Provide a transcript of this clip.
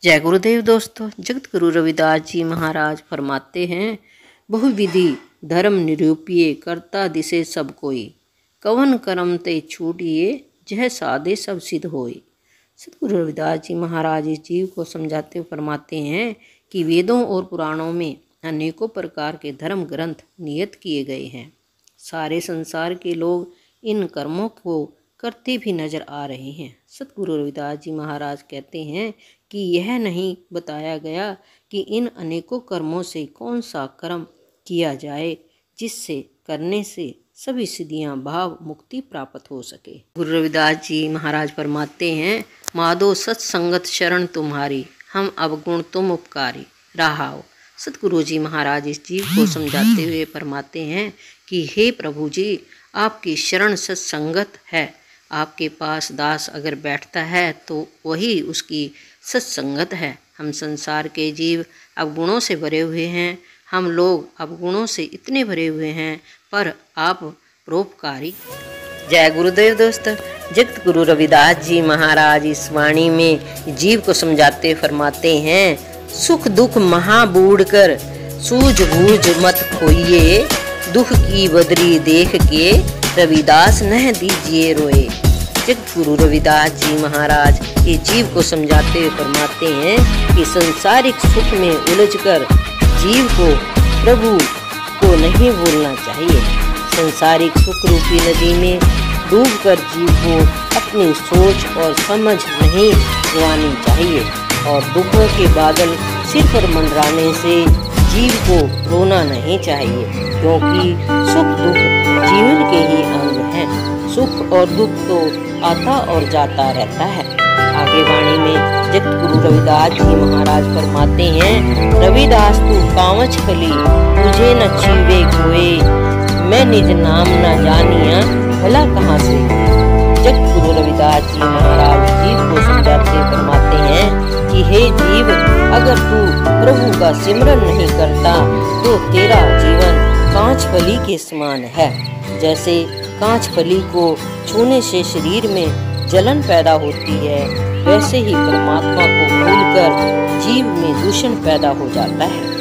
जय गुरुदेव दोस्तों। जगत गुरु रविदास जी महाराज फरमाते हैं, बहुविधि धर्म निरूपिए करता दिसे सब कोई, कवन कर्म ते छूटिए जह साधे सब सिद्ध होई। सतगुरु रविदास जी महाराज इस जीव को समझाते हुए फरमाते हैं कि वेदों और पुराणों में अनेकों प्रकार के धर्म ग्रंथ नियत किए गए हैं। सारे संसार के लोग इन कर्मों को करते भी नजर आ रहे हैं। सतगुरु रविदास जी महाराज कहते हैं कि यह नहीं बताया गया कि इन अनेकों कर्मों से कौन सा कर्म किया जाए जिससे करने से सभी सिद्धियां भाव मुक्ति प्राप्त हो सके। गुरु रविदास जी महाराज फरमाते हैं, माधो सत्संगत शरण तुम्हारी, हम अवगुण तुम उपकारी रहाओ। सतगुरु जी महाराज इस जीव को समझाते हुए फरमाते हैं कि हे प्रभु जी, आपकी शरण सत्संगत है। आपके पास दास अगर बैठता है तो वही उसकी सत्संगत है। हम संसार के जीव अवगुणों से भरे हुए हैं। हम लोग अवगुणों से इतने भरे हुए हैं, पर आप परोपकारी। जय गुरुदेव दोस्तों। जगत गुरु रविदास जी महाराज इस वाणी में जीव को समझाते फरमाते हैं, सुख दुख महा बूढ़ कर सूझबूझ मत खोइए, दुख की बदरी देख के रविदास नह दीजिए रोए। जगत गुरु रविदास जी महाराज ये जीव को समझाते हुए फरमाते हैं कि संसारिक सुख में उलझकर जीव को प्रभु को नहीं भूलना चाहिए। संसारिक सुख रूपी नदी में डूबकर जीव को अपनी सोच और समझ नहीं गंवानी चाहिए, और दुखों के बादल सिर पर मंडराने से जीव को रोना नहीं चाहिए, क्योंकि सुख दुख जीवन के ही अंग हैं। सुख और दुख तो आता और जाता रहता है। आगे वाणी में जगत गुरु रविदास जी महाराज फरमाते हैं, रविदास तू कांवच खली तुझे न छीवे कोई, मैं निज नाम न जानिया भला कहाँ से। जगत गुरु रविदास जी महाराज जीव को समझाते फरमाते हैं कि हे जीव, अगर तू प्रभु का सिमरन नहीं करता तो तेरा जीवन कांच फली के समान है। जैसे कांच फली को छूने से शरीर में जलन पैदा होती है, वैसे ही परमात्मा को भूलकर जीव में दूषण पैदा हो जाता है।